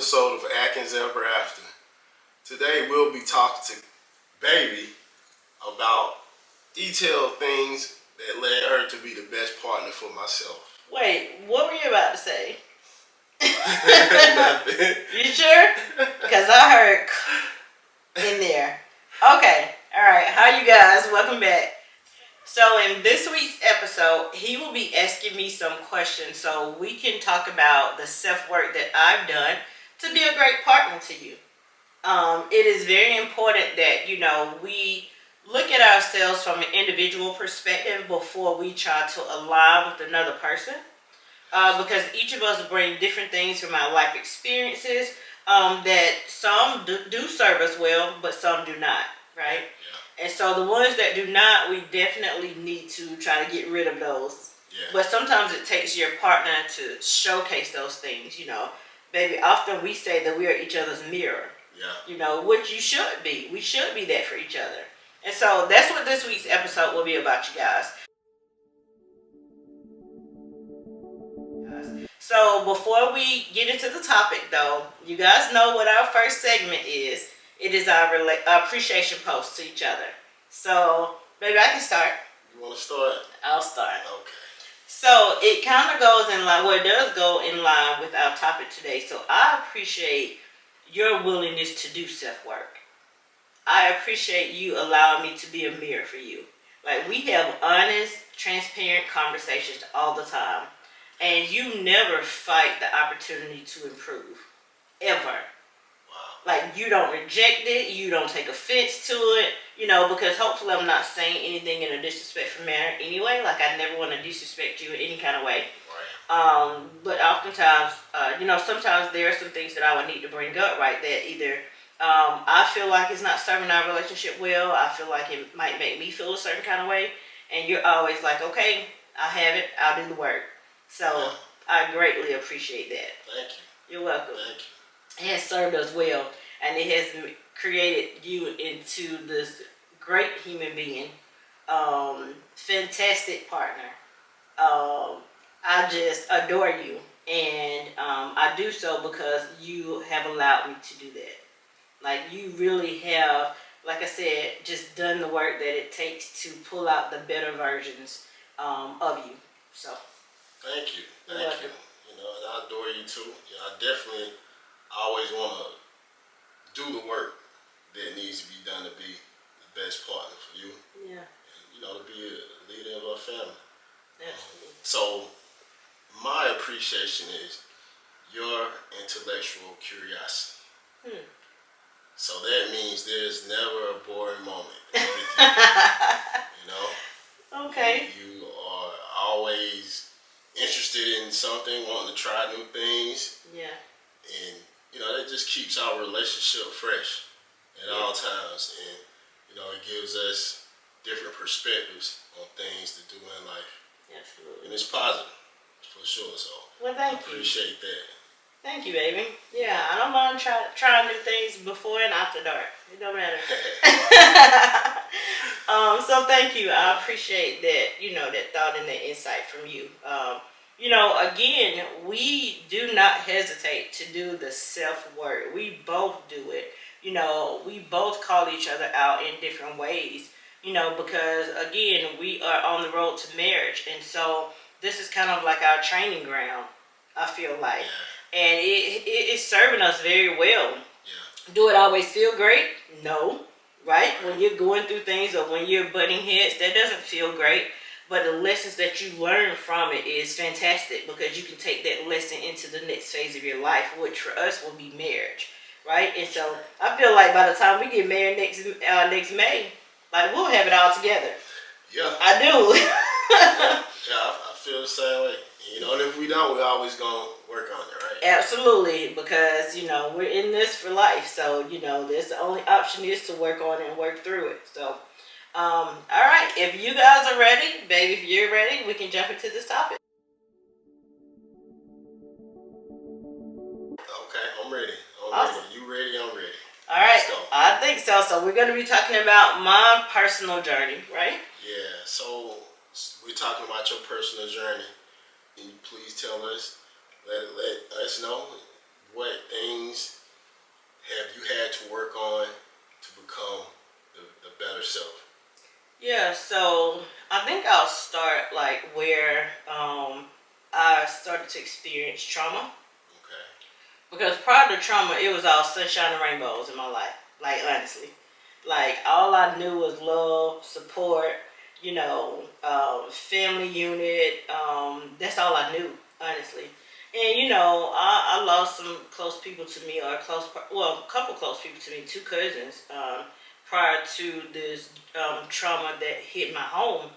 episode of Atkins Ever After. Today we'll be talking to Baby about detailed things that led her to be the best partner for myself. Wait, what were you about to say? Nothing. You sure? Because I heard in there. Okay, alright, how you guys? Welcome back. So in this week's episode, he will be asking me some questions so we can talk about the self-work that I've done to be a great partner to you. It is very important that, we look at ourselves from an individual perspective before we try to align with another person. Because each of us bring different things from our life experiences that some do serve us well, but some do not, right? Yeah. And so the ones that do not, we definitely need to try to get rid of those. Yeah. But sometimes it takes your partner to showcase those things, Baby, often we say that we are each other's mirror. Yeah. Which you should be. We should be that for each other. And so that's what this week's episode will be about, you guys. So before we get into the topic, though, you guys know what our first segment is. It is our appreciation post to each other. So, baby, I can start. You want to start? I'll start. Okay. So it kind of goes in line, well, it does go in line with our topic today. So I appreciate your willingness to do self-work. I appreciate you allowing me to be a mirror for you. Like, we have honest, transparent conversations all the time. And you never fight the opportunity to improve. Ever. Wow. Like, you don't reject it. You don't take offense to it. Because hopefully I'm not saying anything in a disrespectful manner anyway. Like, I never want to disrespect you in any kind of way. Right. But oftentimes, sometimes there are some things that I would need to bring up, right? That either I feel like it's not serving our relationship well. I feel like it might make me feel a certain kind of way. And you're always like, okay, I have it. I'll do the work. So I greatly appreciate that. Thank you. You're welcome. Thank you. It has served us well, and it has created you into this great human being, fantastic partner. I just adore you, and I do so because you have allowed me to do that. Like, you really have, like I said, just done the work that it takes to pull out the better versions of you. So. Thank you. Thank you. And I adore you too. I definitely always want to do the work that needs to be done to be the best partner for you. Yeah. And, to be a leader of our family. Absolutely. So, my appreciation is your intellectual curiosity. So that means there's never a boring moment with you. Okay. You are always interested in something, wanting to try new things. Yeah. And, that just keeps our relationship fresh at all times. And, it gives us different perspectives on things to do in life. Absolutely. And it's positive, for sure. So, well, thank you. I appreciate that. Thank you, baby. Yeah, I don't mind trying new things before and after dark. It don't matter. So thank you. I appreciate that, that thought and that insight from you. Again, we do not hesitate to do the self-work. We both do it. We both call each other out in different ways, because, again, we are on the road to marriage. And so this is kind of like our training ground, I feel like. Yeah. And it is serving us very well. Yeah. Do it always feel great? No. Right? When you're going through things or when you're butting heads, that doesn't feel great. But the lessons that you learn from it is fantastic because you can take that lesson into the next phase of your life, which for us will be marriage. Right? And so I feel like by the time we get married next May, like, we'll have it all together. Yeah. I do. Yeah, I feel the same way. And if we don't, we're always going to work on it, right? Absolutely, because, we're in this for life. So, there's the only option is to work on it and work through it. So, all right. If you guys are ready, baby, if you're ready, we can jump into this topic. Okay, I'm ready. Awesome. Ready. You ready? I'm ready. All right. Let's go. I think so. So we're going to be talking about my personal journey, right? Yeah. So we're talking about your personal journey. Can you please tell us, let us know what things have you had to work on to become the better self? Yeah, so I think I'll start like where I started to experience trauma. Okay. Because prior to trauma, it was all sunshine and rainbows in my life. Like, honestly. Like, all I knew was love, support, family unit. That's all I knew, honestly. And, I lost some close people to me, or a couple close people to me, two cousins, prior to this trauma that hit my home,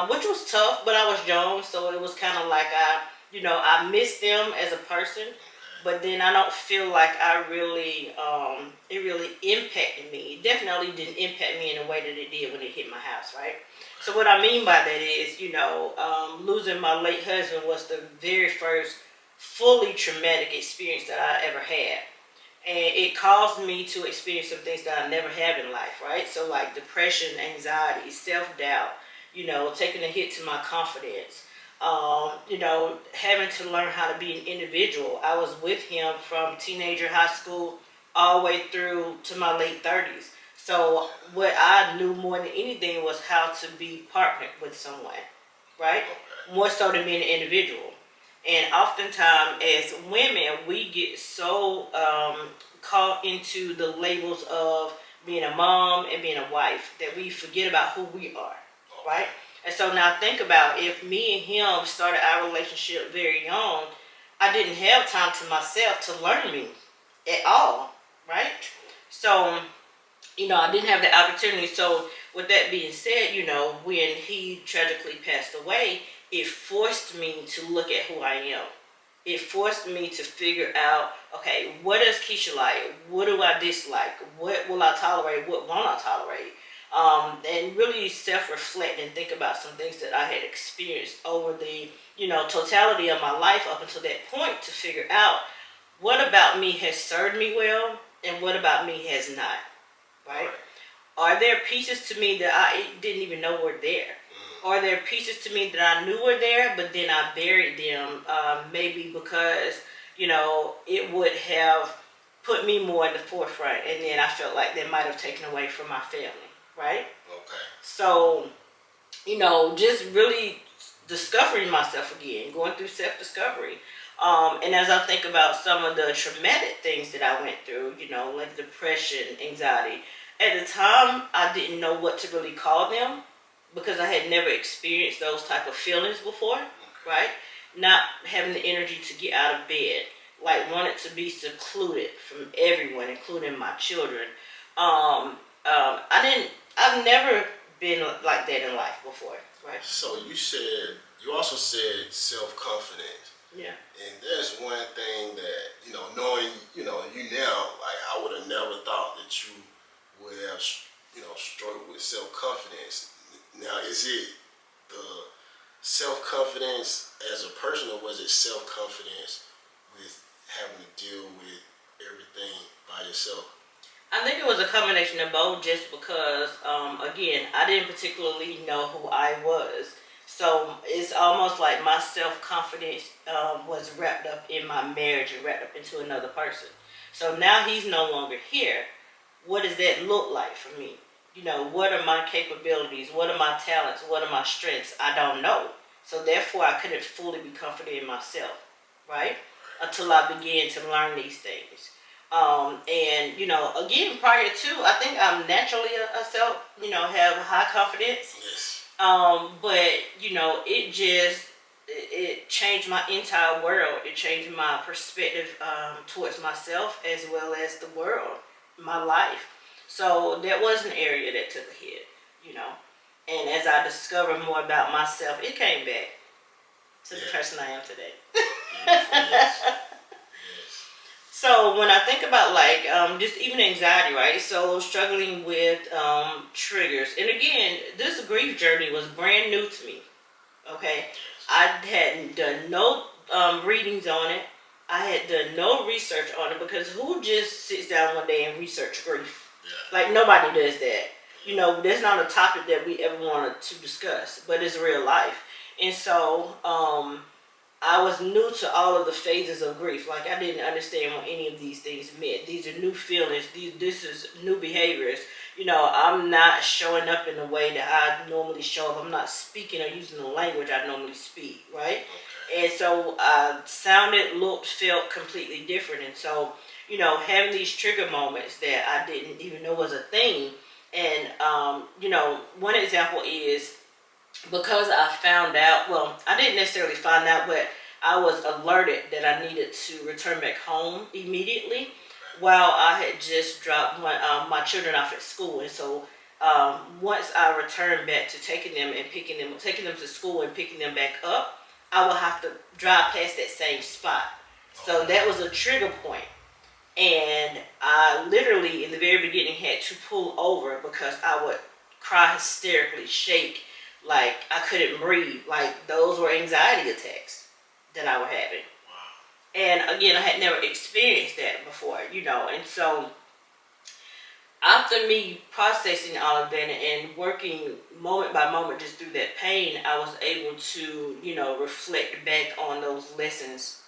which was tough, but I was young, so it was kind of like I missed them as a person, but then I don't feel like it really impacted me. It definitely didn't impact me in the way that it did when it hit my house, right? So what I mean by that is, losing my late husband was the very first fully traumatic experience that I ever had. And it caused me to experience some things that I never had in life, right? So like depression, anxiety, self-doubt, taking a hit to my confidence, having to learn how to be an individual. I was with him from teenager, high school, all the way through to my late 30s. So what I knew more than anything was how to be partnered with someone, right? Okay. More so than being an individual. And oftentimes, as women, we get so caught into the labels of being a mom and being a wife that we forget about who we are, right? And so now think about, if me and him started our relationship very young, I didn't have time to myself to learn me at all, right? So, I didn't have the opportunity. So with that being said, when he tragically passed away, it forced me to look at who I am. It forced me to figure out, okay, what does Kesha like? What do I dislike? What will I tolerate? What won't I tolerate? And really self-reflect and think about some things that I had experienced over the, totality of my life up until that point, to figure out what about me has served me well and what about me has not, right? Are there pieces to me that I didn't even know were there? Are there pieces to me that I knew were there, but then I buried them, maybe because, it would have put me more in the forefront, and then I felt like that might have taken away from my family, right? Okay. So, just really discovering myself again, going through self-discovery. And as I think about some of the traumatic things that I went through, like depression, anxiety, at the time I didn't know what to really call them, because I had never experienced those type of feelings before, right? Not having the energy to get out of bed, like wanted to be secluded from everyone, including my children. I've never been like that in life before, right? So you also said self-confidence. Yeah. And there's one thing that, knowing, you now, like, I would have never thought that you would have, struggled with self-confidence. Now, is it the self-confidence as a person, or was it self-confidence with having to deal with everything by yourself? I think it was a combination of both, just because, again, I didn't particularly know who I was. So it's almost like my self-confidence was wrapped up in my marriage and wrapped up into another person. So now he's no longer here. What does that look like for me? What are my capabilities? What are my talents? What are my strengths? I don't know. So therefore, I couldn't fully be confident in myself, right? Until I began to learn these things. And, again, prior to, I think I'm naturally a self, have high confidence. Yes. But, it changed my entire world. It changed my perspective towards myself, as well as the world, my life. So that was an area that took a hit, And as I discovered more about myself, it came back to the person I am today. Yes. So when I think about just even anxiety, right? So struggling with triggers. And again, this grief journey was brand new to me. Okay. I hadn't done no readings on it. I had done no research on it, because who just sits down one day and research grief? Yeah. Like, nobody does that. That's not a topic that we ever wanted to discuss, but it's real life. And so, I was new to all of the phases of grief. Like, I didn't understand what any of these things meant. These are new feelings. This is new behaviors. You know, I'm not showing up in the way that I normally show up. I'm not speaking or using the language I normally speak, right? Okay. And so sounded, looked, felt completely different. And so, you know, having these trigger moments that I didn't even know was a thing. And, you know, one example is because I found out, well, I didn't necessarily find out, but I was alerted that I needed to return back home immediately while I had just dropped my children off at school. And so once I returned back to taking them to school and picking them back up, I would have to drive past that same spot. So that was a trigger point. And I literally, in the very beginning, had to pull over because I would cry hysterically, shake, like I couldn't breathe. Like, those were anxiety attacks that I was having. Wow. And again, I had never experienced that before, you know. And so after me processing all of that and working moment by moment just through that pain, I was able to, you know, reflect back on those lessons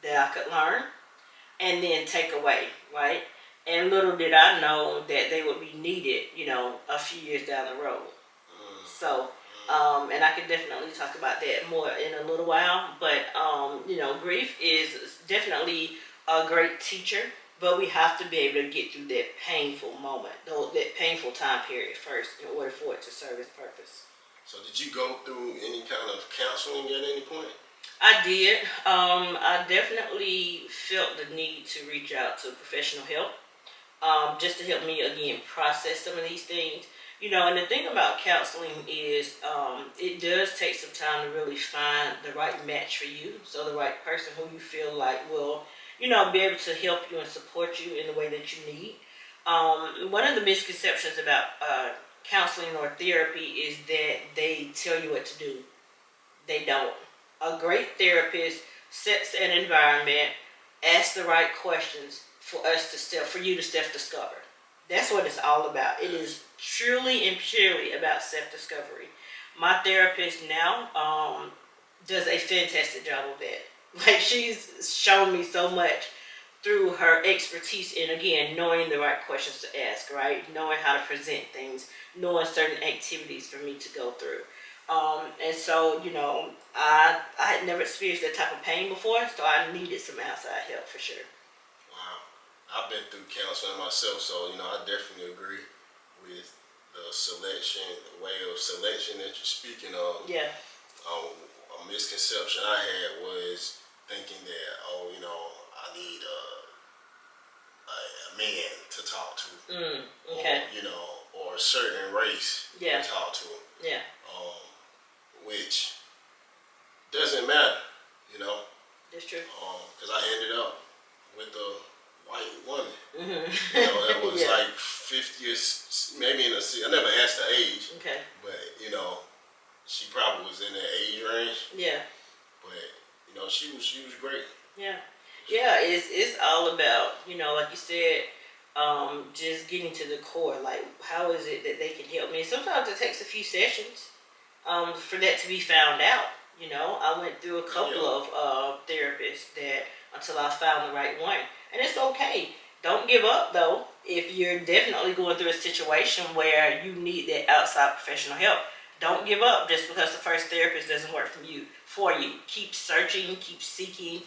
that I could learn and then take away, right? And little did I know that they would be needed, you know, a few years down the road. So, and I can definitely talk about that more in a little while. But, you know, grief is definitely a great teacher, but we have to be able to get through that painful moment, that painful time period first in order for it to serve its purpose. So did you go through any kind of counseling at any point? I did. I definitely felt the need to reach out to professional help, just to help me again process some of these things. You know, and the thing about counseling is it does take some time to really find the right match for you. So the right person who you feel like will, you know, be able to help you and support you in the way that you need. One of the misconceptions about counseling or therapy is that they tell you what to do. They don't. A great therapist sets an environment, asks the right questions for you to self-discover. That's what it's all about. It is truly and purely about self-discovery. My therapist now does a fantastic job of that. Like, she's shown me so much through her expertise in, again, knowing the right questions to ask, right? Knowing how to present things, knowing certain activities for me to go through. And so, you know, I had never experienced that type of pain before, so I needed some outside help for sure. Wow. I've been through counseling myself, so, you know, I definitely agree with the way of selection that you're speaking of. Yeah. A misconception I had was thinking that, oh, you know, I need a man to talk to. Okay. Or, you know, or a certain race Yeah. to talk to. Yeah. Which doesn't matter, you know. That's true. Because I ended up with a white woman. Mm-hmm. You know, that was Yeah. like 50 or maybe I never asked her age. Okay. But, you know, she probably was in that age range. Yeah. But, you know, she was great. Yeah. Yeah, it's all about, you know, like you said, just getting to the core. Like, how is it that they can help me? Sometimes it takes a few sessions for that to be found out. You know, I went through a couple of therapists that until I found the right one. And it's okay. Don't give up, though, if you're definitely going through a situation where you need that outside professional help. Don't give up just because the first therapist doesn't work for you. Keep searching, keep seeking,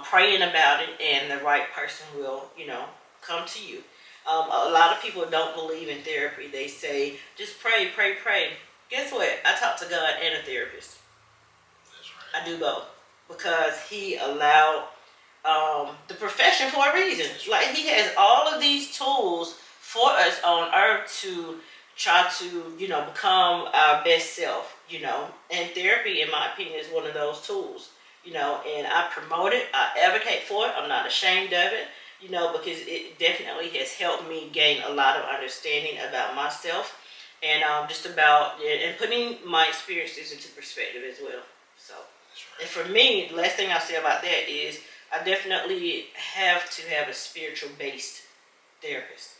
praying about it, and the right person will, you know, come to you. A lot of people don't believe in therapy. They say, just pray, pray, pray. Guess what? I talk to God and a therapist. That's right. I do both because He allowed the profession for a reason. Like, He has all of these tools for us on earth to try to, you know, become our best self, you know. And therapy, in my opinion, is one of those tools, you know. And I promote it. I advocate for it. I'm not ashamed of it, you know, because it definitely has helped me gain a lot of understanding about myself and just about and putting my experiences into perspective as well. So, and for me, the last thing I'll say about that is I definitely have to have a spiritual based therapist.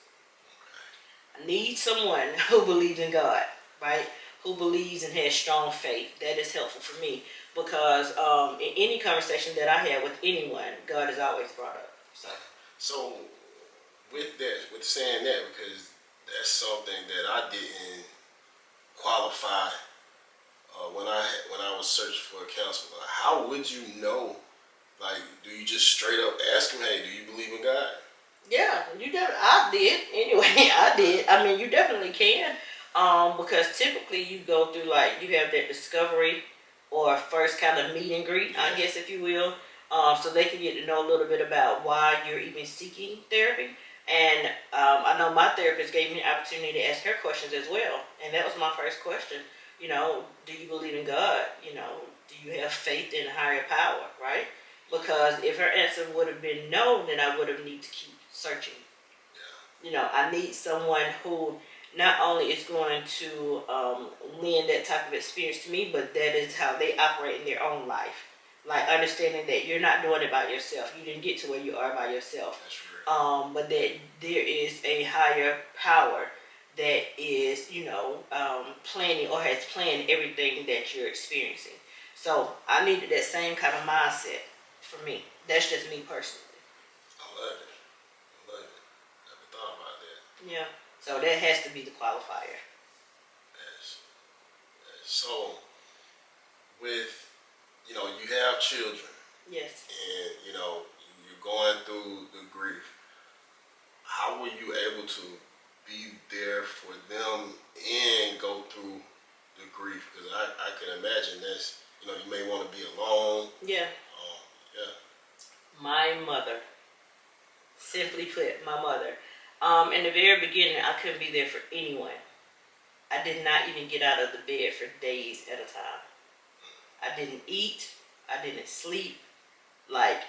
I need someone who believes in God, right? Who believes and has strong faith. That is helpful for me. because in any conversation that I have with anyone, God is always brought up. So with saying that, because that's something that I didn't qualify when I was searching for a counselor. Like, how would you know? Like, do you just straight up ask him, "Hey, do you believe in God?" Yeah, I did anyway. I did. I mean, you definitely can, because typically you go through like you have that discovery or first kind of meet and greet, I guess, if you will, so they can get to know a little bit about why you're even seeking therapy. And I know my therapist gave me the opportunity to ask her questions as well, and that was my first question. Do you believe in God? Do you have faith in a higher power? Right? Because if her answer would have been no, then I would have need to keep searching. I need someone who not only is going to lend that type of experience to me, but that is how they operate in their own life. Like understanding that you're not doing it by yourself. You didn't get to where you are by yourself. That's right. But that there is a higher power that is, planning or has planned everything that you're experiencing. So I needed that same kind of mindset for me. That's just me personally. I love it. I love it. Never thought about that. Yeah. So that has to be the qualifier. Yes. So, with you have children, Yes. and you're going through the grief. How were you able to be there for them and go through the grief? Because I can imagine that's you may want to be alone. Yeah. Yeah. My mother. Simply put, my mother. In the very beginning, I couldn't be there for anyone. I did not even get out of the bed for days at a time. I didn't eat. I didn't sleep. Like,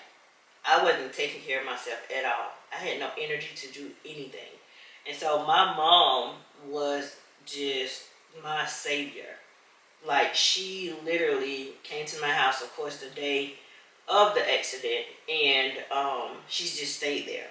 I wasn't taking care of myself at all. I had no energy to do anything. And so my mom was just my savior. Like, she literally came to my house, of course, the day of the accident, and she just stayed there,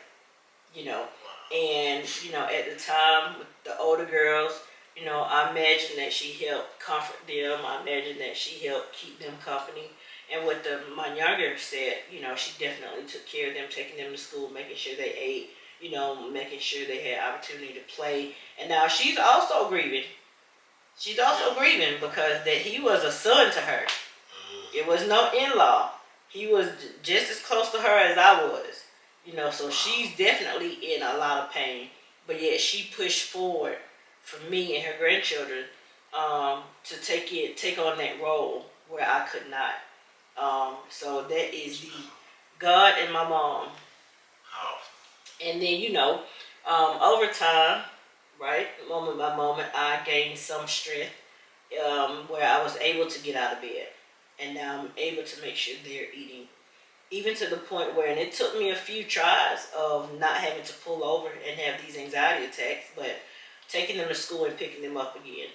you know. And, at the time with the older girls, I imagine that she helped comfort them. I imagine that she helped keep them company. And with my younger said, she definitely took care of them, taking them to school, making sure they ate, making sure they had opportunity to play. And now she's also grieving. She's also grieving because that he was a son to her. It was no in-law. He was just as close to her as I was. So she's definitely in a lot of pain. But yet she pushed forward for me and her grandchildren to take on that role where I could not. So that is the God and my mom. And then, over time, right, moment by moment, I gained some strength where I was able to get out of bed. And now I'm able to make sure they're eating. Even to the point where, and it took me a few tries of not having to pull over and have these anxiety attacks, but taking them to school and picking them up again,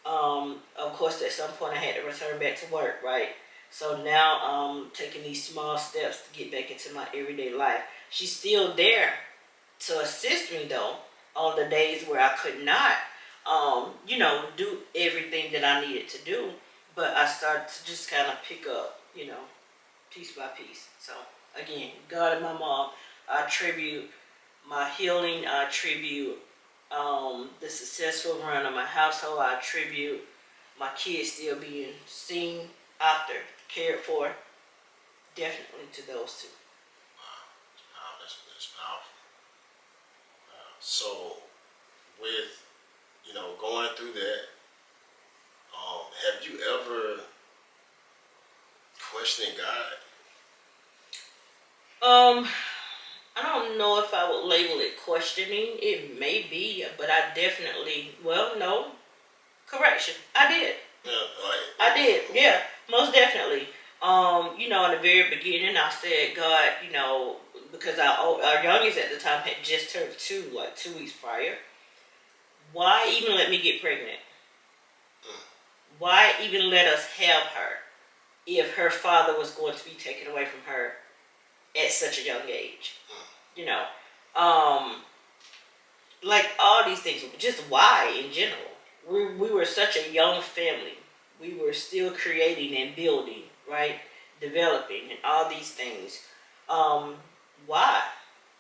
Of course, at some point I had to return back to work, right? So now I'm taking these small steps to get back into my everyday life. She's still there to assist me, though, on the days where I could not, do everything that I needed to do. But I started to just kind of pick up, piece by piece. So, again, God and my mom, I attribute my healing, I attribute the successful run of my household, I attribute my kids still being seen, after, cared for, definitely to those two. Wow, that's powerful. Wow. So, with going through that, have you ever questioned God? I don't know if I would label it questioning. It may be, but I definitely, no, correction. I did. Yeah, like I did. Yeah, most definitely. In the very beginning, I said, God, because our youngest at the time had just turned 2, like 2 weeks prior. Why even let me get pregnant? Why even let us have her if her father was going to be taken away from her at such a young age? Like all these things, just why in general. We were such a young family. We were still creating and building, right? Developing and all these things. Why?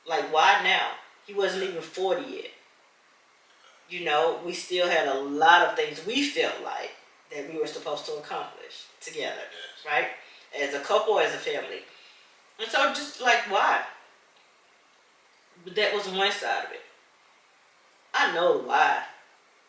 Like, why now? He wasn't even 40 yet. You know, we still had a lot of things we felt like that we were supposed to accomplish together, right? As a couple, as a family. And so just like, why? But that was one side of it. I know why.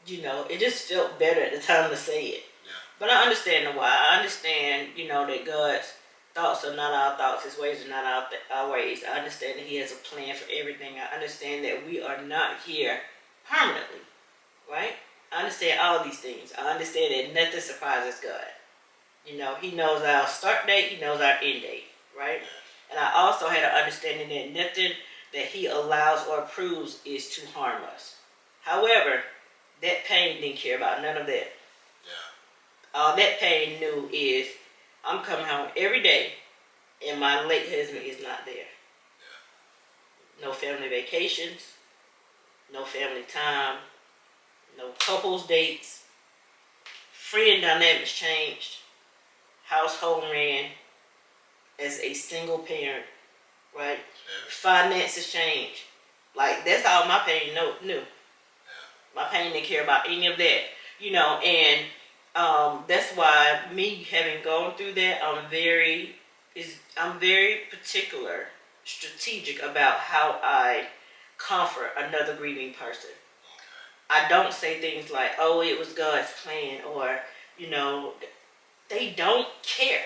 You know, it just felt better at the time to say it. Yeah. But I understand the why. I understand, you know, that God's thoughts are not our thoughts. His ways are not our ways. I understand that he has a plan for everything. I understand that we are not here permanently, right? I understand all these things. I understand that nothing surprises God. You know, he knows our start date. He knows our end date, right? And I also had an understanding that nothing that he allows or approves is to harm us. However, that pain didn't care about none of that. Yeah. All that pain knew is I'm coming home every day and my late husband is not there. Yeah. No family vacations, no family time, no couples dates. Friend dynamics changed. Household ran as a single parent, right? Yeah. Finances changed. Like, that's all my pain knew. Yeah. My pain didn't care about any of that, you know, and that's why me having gone through that, I'm very particular, strategic about how I comfort another grieving person. I don't say things like, oh, it was God's plan, or, you know, they don't care.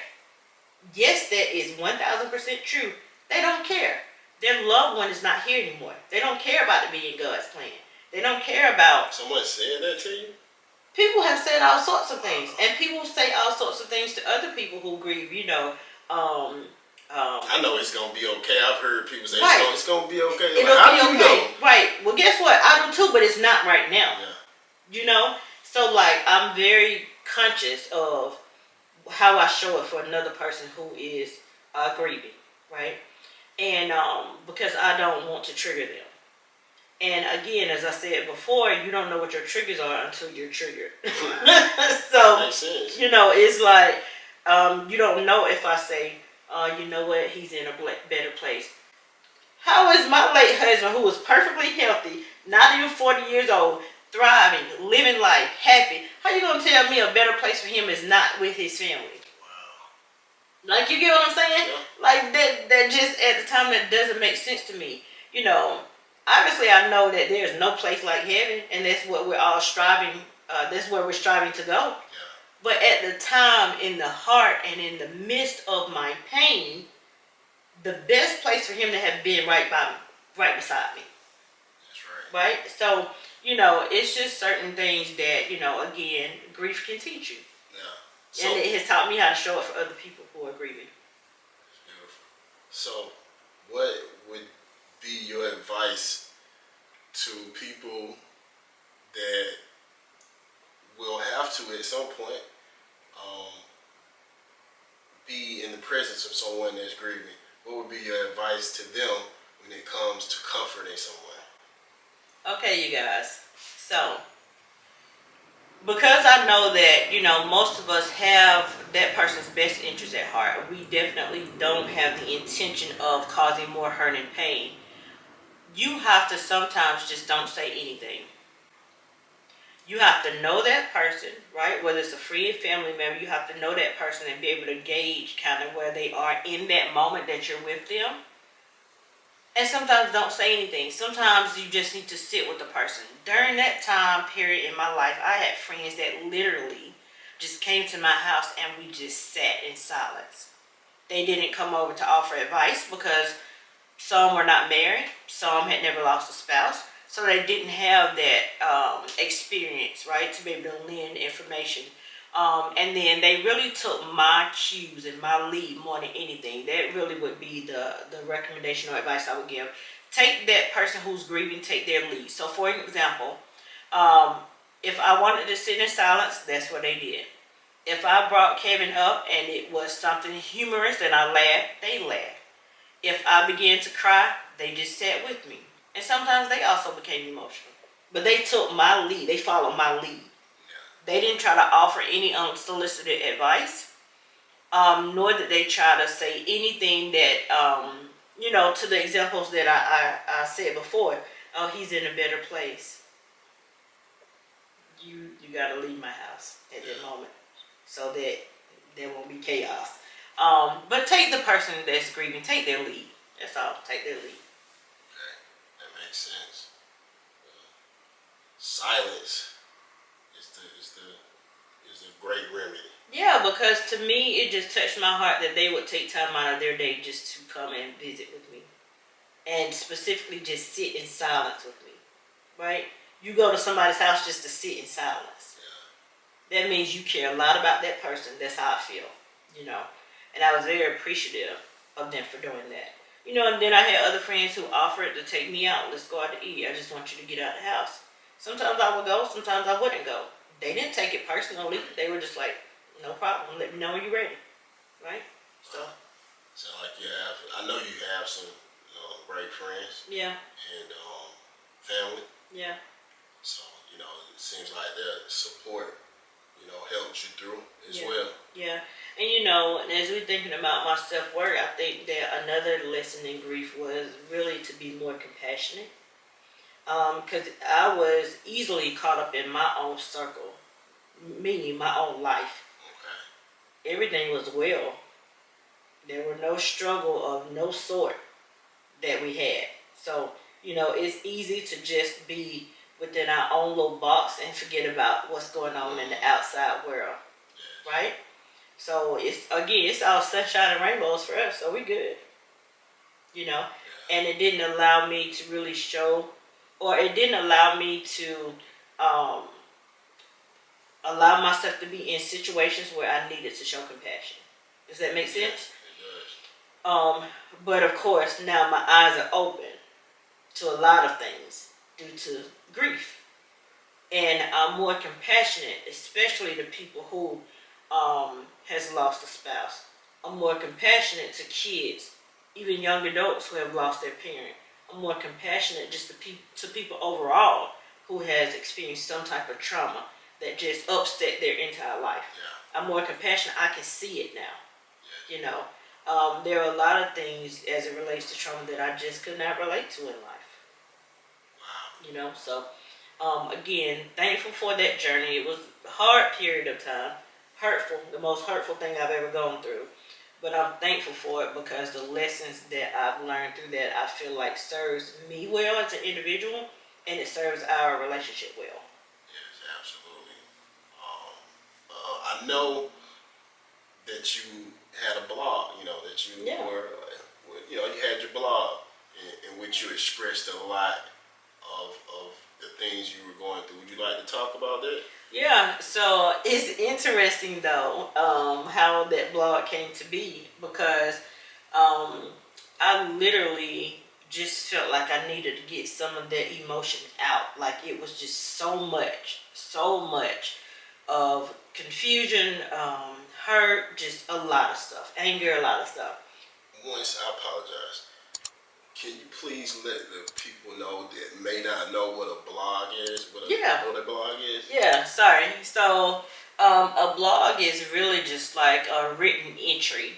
Yes, that is 1,000% true. They don't care. Their loved one is not here anymore. They don't care about it being God's plan. They don't care about... Someone said that to you? People have said all sorts of things. And people say all sorts of things to other people who grieve, you know. I know it's going to be okay. I've heard people say right. it's going to be okay. It'll like, be okay. Know? Right. Well, guess what? I do too, but it's not right now. Yeah. You know? So, like, I'm very conscious of how I show it for another person who is grieving, right? And because I don't want to trigger them. And again, as I said before, you don't know what your triggers are until you're triggered. So, makes sense. You know, it's like you don't know if I say, you know what, he's in a better place. How is my late husband, who was perfectly healthy, not even 40 years old, thriving, living life, happy, how you going to tell me a better place for him is not with his family? Wow. Like, you get what I'm saying? Yeah. Like, that just, at the time, that doesn't make sense to me. You know, obviously I know that there's no place like heaven, and that's what we're all striving, that's where we're striving to go. Yeah. But at the time, in the heart and in the midst of my pain, the best place for him to have been right beside me. That's right. Right? So, you know, it's just certain things that, you know, again, grief can teach you. Yeah. So, and it has taught me how to show it for other people who are grieving. That's beautiful. So, what would be your advice to people that will have to, at some point, be in the presence of someone that's grieving? What would be your advice to them when it comes to comforting someone? Okay, you guys. So, because I know that, you know, most of us have that person's best interest at heart, we definitely don't have the intention of causing more hurt and pain. You have to sometimes just don't say anything. You have to know that person, right? Whether it's a friend, family member, you have to know that person and be able to gauge kind of where they are in that moment that you're with them. And sometimes don't say anything. Sometimes you just need to sit with the person. During that time period in my life, I had friends that literally just came to my house and we just sat in silence. They didn't come over to offer advice because some were not married. Some had never lost a spouse. So they didn't have that experience, right, to be able to lend information. And then they really took my cues and my lead more than anything. That really would be the recommendation or advice I would give. Take that person who's grieving, take their lead. So for example, if I wanted to sit in silence, that's what they did. If I brought Kevin up and it was something humorous and I laughed, they laughed. If I began to cry, they just sat with me. And sometimes they also became emotional. But they took my lead. They followed my lead. They didn't try to offer any unsolicited advice, nor did they try to say anything that, to the examples that I said before. Oh, he's in a better place. You got to leave my house at that moment so that there won't be chaos. But take the person that's grieving, take their lead. That's all. Take their lead. Okay, that makes sense. Silence is the great remedy. Yeah, because to me, it just touched my heart that they would take time out of their day just to come and visit with me, and specifically just sit in silence with me. Right? You go to somebody's house just to sit in silence. Yeah. That means you care a lot about that person. That's how I feel. And I was very appreciative of them for doing that. And then I had other friends who offered to take me out. Let's go out to eat. I just want you to get out of the house. Sometimes I would go. Sometimes I wouldn't go. They didn't take it personally. They were just like, no problem. Let me know when you're ready. Right? So like I know you have some great friends. Yeah. And family. Yeah. So, it seems like their support, helps you through as well. Yeah. And as we're thinking about my self-worth, I think that another lesson in grief was really to be more compassionate. Because I was easily caught up in my own circle, meaning my own life. Okay. Everything was well. There were no struggle of no sort that we had. So, it's easy to just be within our own little box and forget about what's going on in the outside world. Right? So, it's all sunshine and rainbows for us. So, we good. And it didn't allow me to really show, or it didn't allow me to allow myself to be in situations where I needed to show compassion. Does that make sense? Yes, it does. But of course, now my eyes are open to a lot of things due to grief. And I'm more compassionate, especially to people who has lost a spouse. I'm more compassionate to kids, even young adults who have lost their parent. I'm more compassionate just to people overall who has experienced some type of trauma that just upset their entire life. Yeah. I'm more compassionate. I can see it now. Yeah. There are a lot of things as it relates to trauma that I just could not relate to in life. Wow. So again, thankful for that journey. It was a hard period of time. Hurtful, the most hurtful thing I've ever gone through. But I'm thankful for it because the lessons that I've learned through that I feel like serves me well as an individual, and it serves our relationship well. Yes, absolutely. I know that you had a blog, that you were, you had your blog in which you expressed a lot of the things you were going through. Would you like to talk about that? Yeah, so it's interesting though how that blog came to be because I literally just felt like I needed to get some of that emotion out. Like it was just so much of confusion, hurt, just a lot of stuff, anger, a lot of stuff. Once, I apologize. Can you please let the people know that may not know what a blog is? What a blog is? Yeah, sorry. So a blog is really just like a written entry.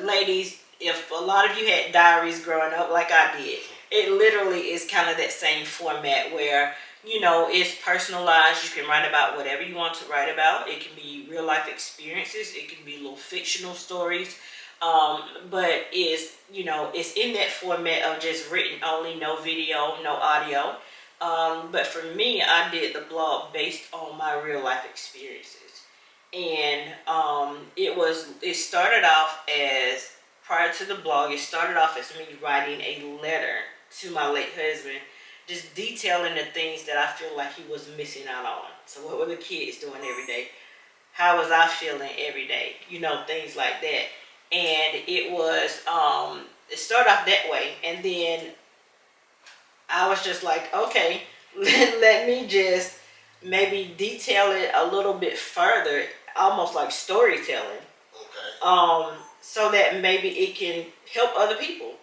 Ladies, if a lot of you had diaries growing up like I did, it literally is kind of that same format where, it's personalized. You can write about whatever you want to write about. It can be real life experiences. It can be little fictional stories. But it's in that format of just written only, no video, no audio. But for me, I did the blog based on my real life experiences. And it started off as, prior to the blog, it started off as me writing a letter to my late husband, just detailing the things that I feel like he was missing out on. So what were the kids doing every day? How was I feeling every day? Things like that. And it was, it started off that way. And then I was just like, okay, let me just maybe detail it a little bit further, almost like storytelling. Okay. So that maybe it can help other people.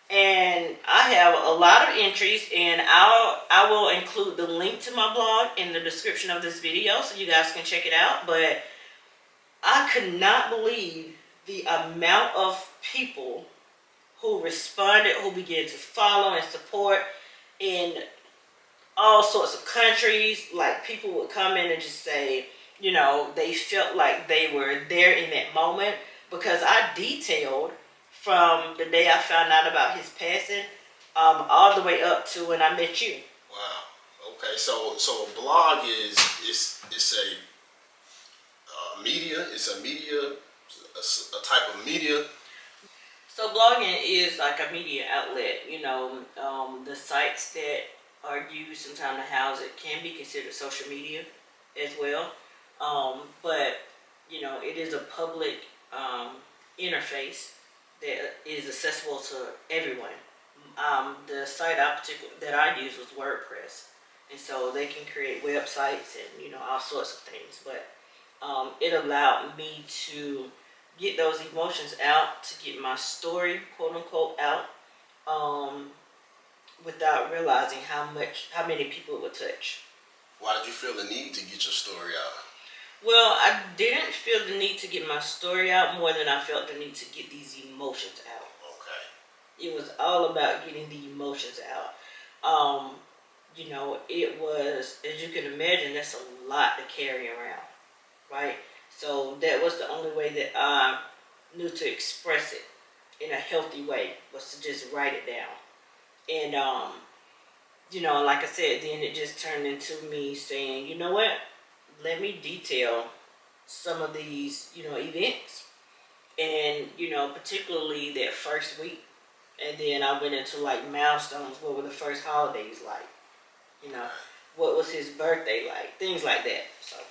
And I have a lot of entries, and I will include the link to my blog in the description of this video so you guys can check it out. But I could not believe the amount of people who responded, who began to follow and support in all sorts of countries. Like, people would come in and just say, you know, they felt like they were there in that moment, because I detailed from the day I found out about his passing, all the way up to when I met you. Wow. Okay. So a blog is it's a media. It's a media, a type of media. So blogging is like a media outlet. You know, the sites that are used sometimes to house it can be considered social media as well. But you know, it is a public interface that is accessible to everyone. The site that I use was WordPress, and so they can create websites and, you know, all sorts of things. But it allowed me to get those emotions out, to get my story, quote unquote, out, without realizing how many people it would touch. Why did you feel the need to get your story out? Well, I didn't feel the need to get my story out more than I felt the need to get these emotions out. Okay. It was all about getting the emotions out. You know, it was, as you can imagine, that's a lot to carry around, right? So that was the only way that I knew to express it in a healthy way, was to just write it down. And you know, like I said, then it just turned into me saying, you know what? Let me detail some of these, you know, events. And, you know, particularly that first week. And then I went into like milestones. What were the first holidays like? You know, what was his birthday like? Things like that. So, It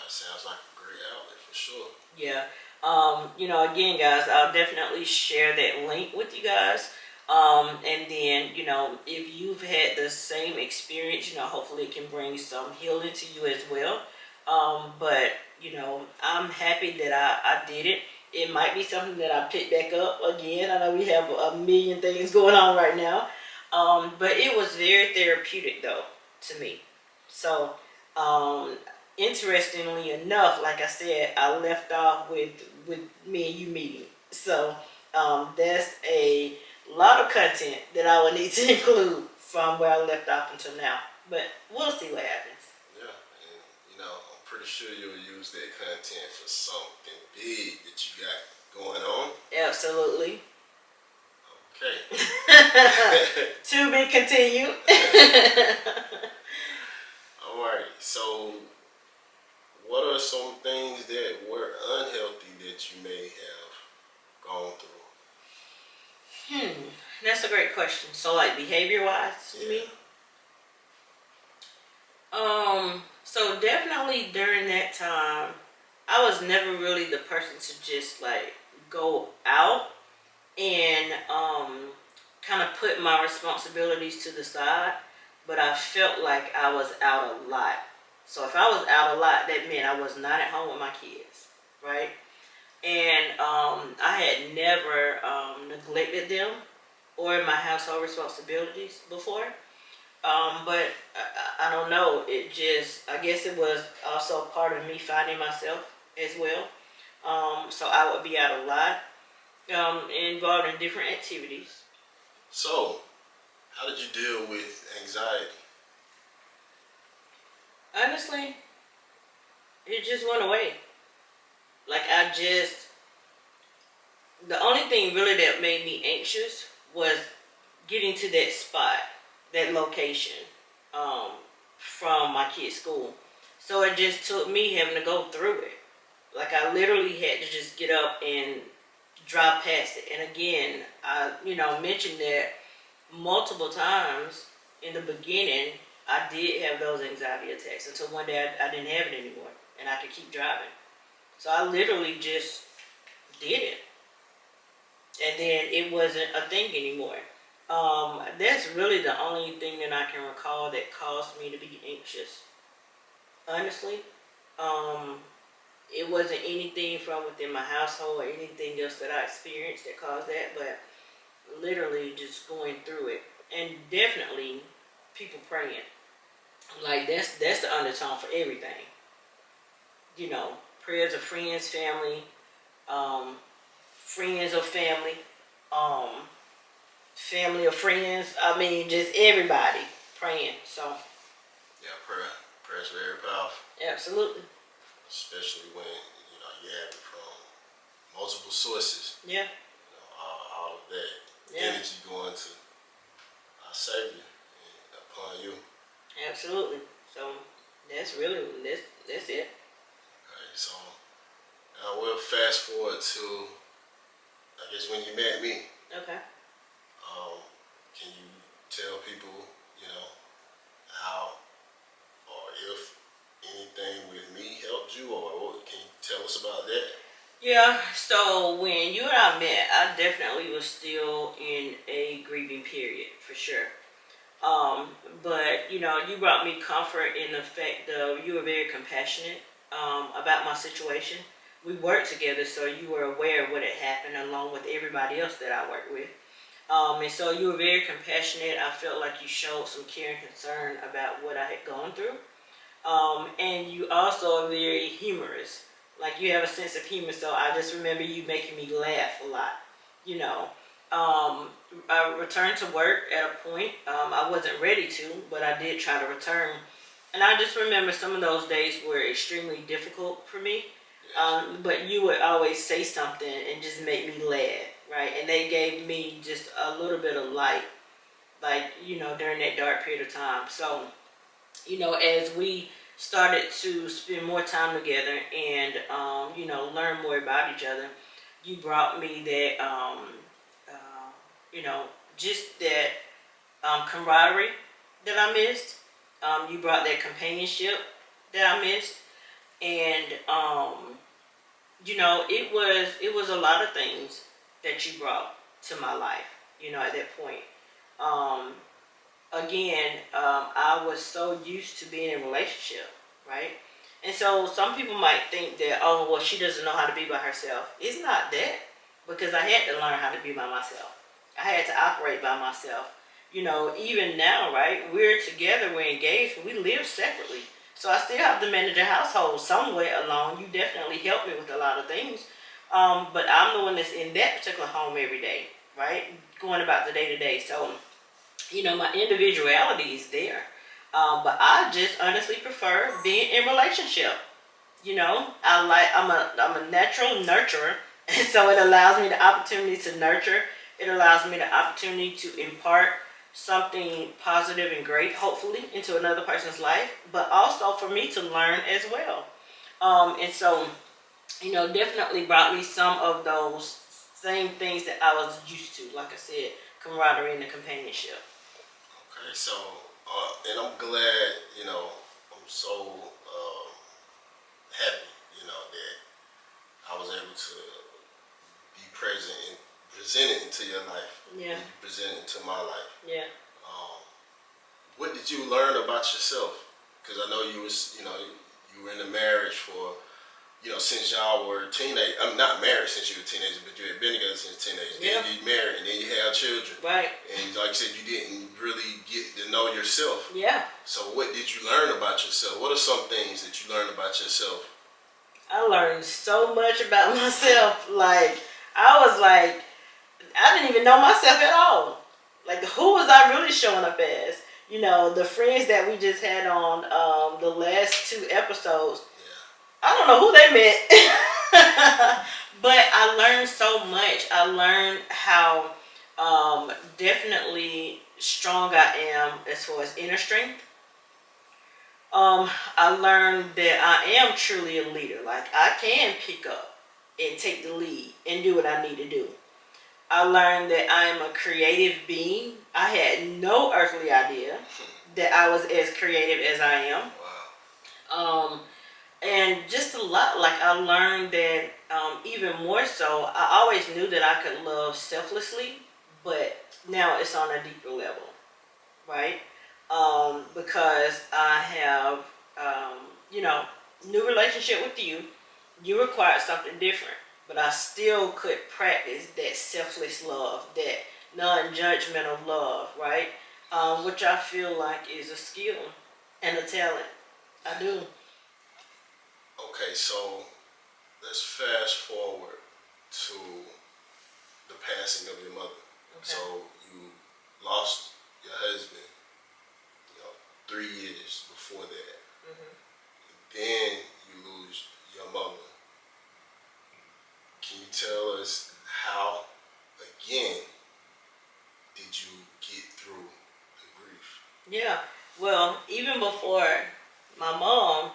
sounds like a great outlet for sure. yeah. You know, again, guys, I'll definitely share that link with you guys. And then, you know, if you've had the same experience, you know, hopefully it can bring some healing to you as well. But, you know, I'm happy that I did it. It might be something that I pick back up again. I know we have a million things going on right now. But it was very therapeutic, though, to me. So, interestingly enough, like I said, I left off with me and you meeting. So, that's a lot of content that I will need to include from where I left off until now. But we'll see what happens. Yeah, and you know, I'm pretty sure you'll use that content for something big that you got going on. Absolutely. Okay. To be continued. All right. So, what are some things that were unhealthy that you may have gone through? That's a great question. So, like, behavior wise, you mean? So definitely during that time, I was never really the person to just like go out and kind of put my responsibilities to the side, but I felt like I was out a lot. So if I was out a lot, that meant I was not at home with my kids, right? And I had never neglected them or my household responsibilities before. But I don't know. It just, I guess it was also part of me finding myself as well. So I would be out a lot, involved in different activities. So, how did you deal with anxiety? Honestly, it just went away. Like, the only thing really that made me anxious was getting to that spot, that location, um, from my kid's school. So it just took me having to go through it. Like, I literally had to just get up and drive past it. And again, I, you know, mentioned that multiple times in the beginning. I did have those anxiety attacks until one day I didn't have it anymore and I could keep driving. So I literally just did it. And then it wasn't a thing anymore. That's really the only thing that I can recall that caused me to be anxious. Honestly, um, it wasn't anything from within my household or anything else that I experienced that caused that. But literally just going through it, and definitely people praying. Like that's the undertone for everything. You know, prayers of friends, family, um, friends of family, um, family of friends. I mean, just everybody praying. So Yeah, prayer is very powerful, absolutely, especially when you have it from multiple sources. yeah, All of that yeah, energy going to our Savior and upon you. absolutely. So that's really that's it. Okay, so now we'll fast forward to, I guess, when you met me. Okay. Can you tell people, how or if anything with me helped you, or what, can you tell us about that? Yeah, so when you and I met, I definitely was still in a grieving period for sure. Um, but you brought me comfort in the fact of you were very compassionate about my situation. We worked together, so you were aware of what had happened along with everybody else that I worked with. And so you were very compassionate. I felt like you showed some care and concern about what I had gone through. And you also are very humorous. Like you have a sense of humor, so I just remember you making me laugh a lot. You know, I returned to work at a point. I wasn't ready to, but I did try to return. And I just remember some of those days were extremely difficult for me. But you would always say something and just make me laugh, right? And they gave me just a little bit of light, like during that dark period of time. So as we started to spend more time together and, learn more about each other, you brought me that, uh, you know, just that camaraderie that I missed. You brought that companionship that I missed. And, it was a lot of things that you brought to my life, at that point. Um, I was so used to being in a relationship, right? And so some people might think that, oh, well, she doesn't know how to be by herself. It's not that, because I had to learn how to be by myself. I had to operate by myself. Even now, right? We're together, we're engaged, but we live separately. So I still have to manage a household somewhere alone. You definitely helped me with a lot of things. But I'm the one that's in that particular home every day, right? Going about the day to day. So my individuality is there. But I just honestly prefer being in relationship. I'm a natural nurturer, and so it allows me the opportunity to nurture. It allows me the opportunity to impart something positive and great, hopefully, into another person's life, but also for me to learn as well. And so, definitely brought me some of those same things that I was used to. Like I said, camaraderie and the companionship. Okay, so, and I'm glad, I'm so happy, that I was able to be present and present it into your life. Yeah. And you present it into my life. Yeah. What did you learn about yourself? Because I know you were in a marriage for, since y'all were teenagers. I'm not married since you were teenagers, but you had been together since teenagers. Yeah. Then you married, and then you had children. Right. And like you said, you didn't really get to know yourself. Yeah. So what did you learn about yourself? What are some things that you learned about yourself? I learned so much about myself. Like, I was like, I didn't even know myself at all. Like, who was I really showing up as? The friends that we just had on the last 2 episodes, I don't know who they met. But I learned so much. I learned how definitely strong I am as far as inner strength. I learned that I am truly a leader. Like, I can pick up and take the lead and do what I need to do. I learned that I am a creative being. I had no earthly idea that I was as creative as I am. Wow. And just a lot. Like, I learned that even more so, I always knew that I could love selflessly, but now it's on a deeper level, right? Because I have, new relationship with you. You required something different, but I still could practice that selfless love, that non-judgmental love, right? Which I feel like is a skill and a talent. I do. Okay, so let's fast forward to the passing of your mother. Okay. So you lost your husband, 3 years before that. Hmm. Then you lose your mother. Can you tell us how, again, did you get through the grief? Yeah. Well, even before my mom,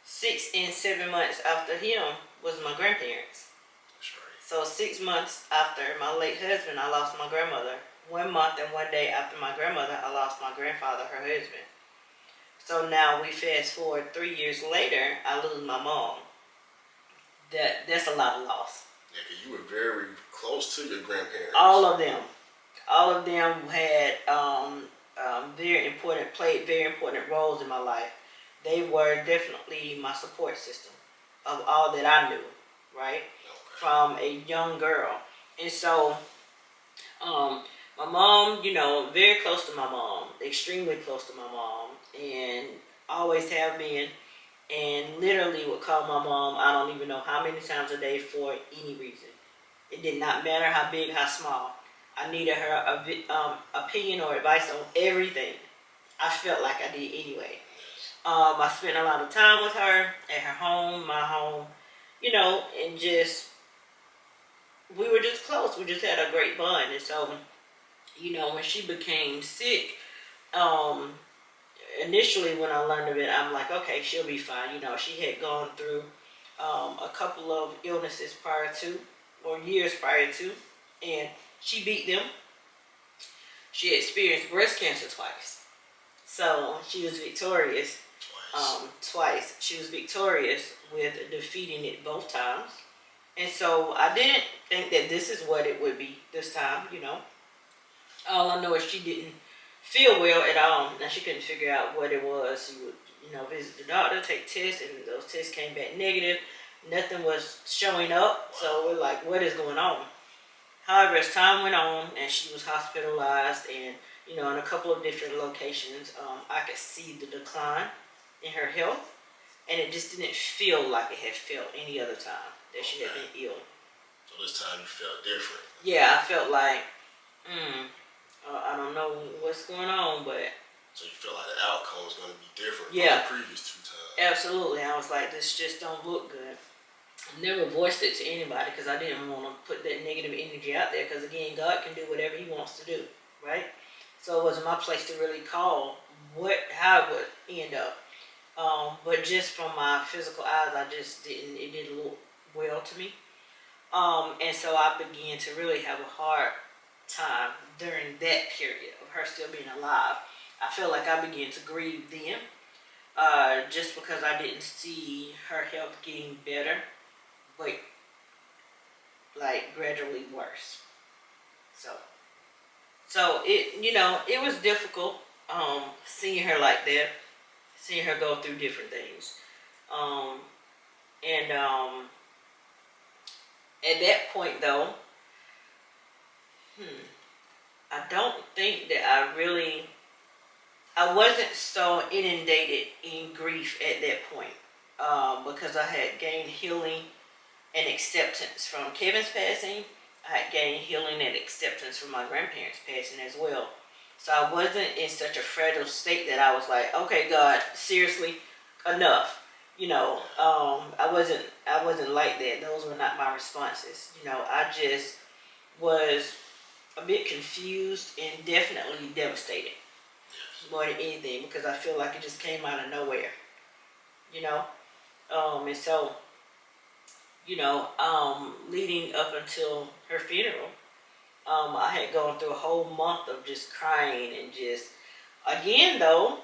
6 and 7 months after him was my grandparents. That's right. So 6 months after my late husband, I lost my grandmother. 1 month and 1 day after my grandmother, I lost my grandfather, her husband. So now we fast forward 3 years later, I lose my mom. That's a lot of loss. Yeah, 'cause you were very close to your grandparents. All of them had played very important roles in my life. They were definitely my support system of all that I knew, right? Okay. From a young girl. And so, my mom, very close to my mom, extremely close to my mom, and always have been, and literally would call my mom, I don't even know how many times a day for any reason. It did not matter how big, how small. I needed her opinion or advice on everything. I felt like I did anyway. I spent a lot of time with her at her home, my home, and just, we were just close. We just had a great bond. And so, when she became sick, um, initially when I learned of it, I'm like, okay, she'll be fine. She had gone through a couple of illnesses prior to, or years prior to, and she beat them. She experienced breast cancer twice. So she was victorious twice. She was victorious with defeating it both times. And so I didn't think that this is what it would be this time. All I know is she didn't feel well at all. Now she couldn't figure out what it was. She would, visit the doctor, take tests, and those tests came back negative. Nothing was showing up. So we're like, what is going on? However, as time went on and she was hospitalized and, in a couple of different locations, I could see the decline in her health. And it just didn't feel like it had felt any other time that she had been ill. So this time you felt different. Yeah, I felt like, I don't know what's going on, but... So you felt like the outcome was going to be different from Yeah, the previous 2 times. Absolutely. I was like, this just don't look good. I never voiced it to anybody because I didn't want to put that negative energy out there because, again, God can do whatever he wants to do, right? So it wasn't my place to really call how it would end up. But just from my physical eyes, it didn't look well to me. And so I began to really have a hard time during that period of her still being alive. I feel like I began to grieve then, just because I didn't see her health getting better, but like gradually worse. So it was difficult, seeing her like that, seeing her go through different things. And at that point though, I don't think that I wasn't so inundated in grief at that point, because I had gained healing and acceptance from Kevin's passing. I had gained healing and acceptance from my grandparents passing as well. So I wasn't in such a fragile state that I was like, okay, God, seriously, enough. I wasn't like that. Those were not my responses. I just was a bit confused and definitely devastated more than anything because I feel like it just came out of nowhere. And so, leading up until her funeral, I had gone through a whole month of just crying and just, again though,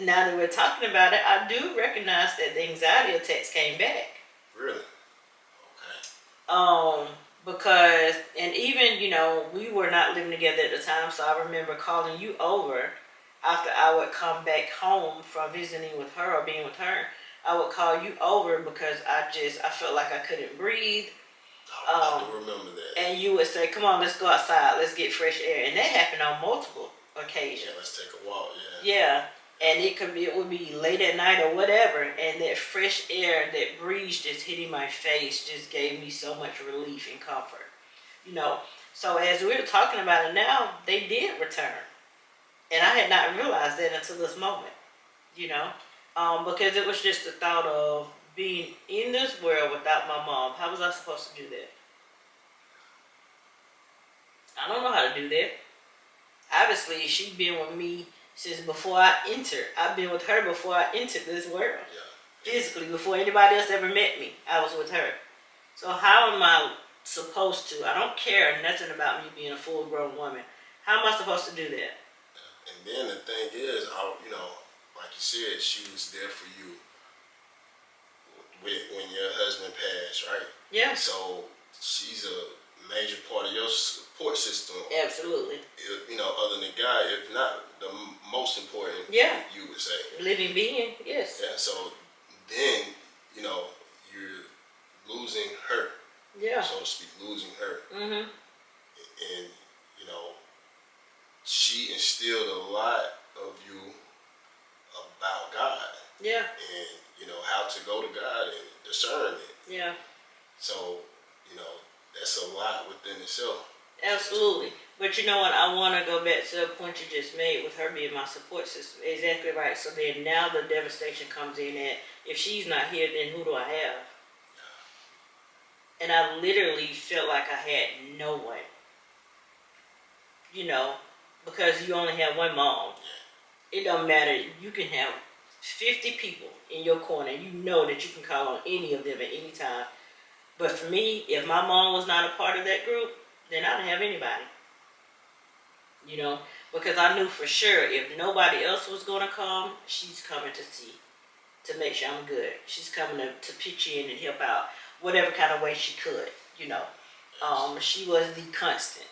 now that we're talking about it, I do recognize that the anxiety attacks came back. Really? Okay. Because, and even, we were not living together at the time, so I remember calling you over after I would come back home from visiting with her or being with her. I would call you over because I felt like I couldn't breathe. I do remember that. And you would say, "Come on, let's go outside. Let's get fresh air." And that happened on multiple occasions. Yeah, let's take a walk. Yeah. Yeah. And it would be late at night or whatever, and that fresh air, that breeze just hitting my face just gave me so much relief and comfort. So as we were talking about it now, they did return. And I had not realized that until this moment, because it was just the thought of being in this world without my mom. How was I supposed to do that? I don't know how to do that. Obviously, she's been with me since before I entered. I've been with her before I entered this world. Yeah. Physically, before anybody else ever met me, I was with her. So how am I supposed to? I don't care nothing about me being a full-grown woman. How am I supposed to do that? And then the thing is, like you said, she was there for you when your husband passed, right? Yeah. So she's a major part of your support system. Absolutely. Other than God, if not the most important, yeah, you would say. Living being, yes. Yeah, so then, you're losing her. Yeah. So to speak, losing her. Mm-hmm. And, she instilled a lot of you about God. Yeah. And, how to go to God and discern it. Yeah. So, that's a lot within itself. Absolutely. But you know what? I want to go back to the point you just made with her being my support system. Exactly right. So then now the devastation comes in that if she's not here, then who do I have? And I literally felt like I had no one. Because you only have one mom. It don't matter. You can have 50 people in your corner. You know that you can call on any of them at any time. But for me, if my mom was not a part of that group, then I didn't have anybody. Because I knew for sure if nobody else was going to come, she's coming to make sure I'm good. She's coming to pitch in and help out whatever kind of way she could, She was the constant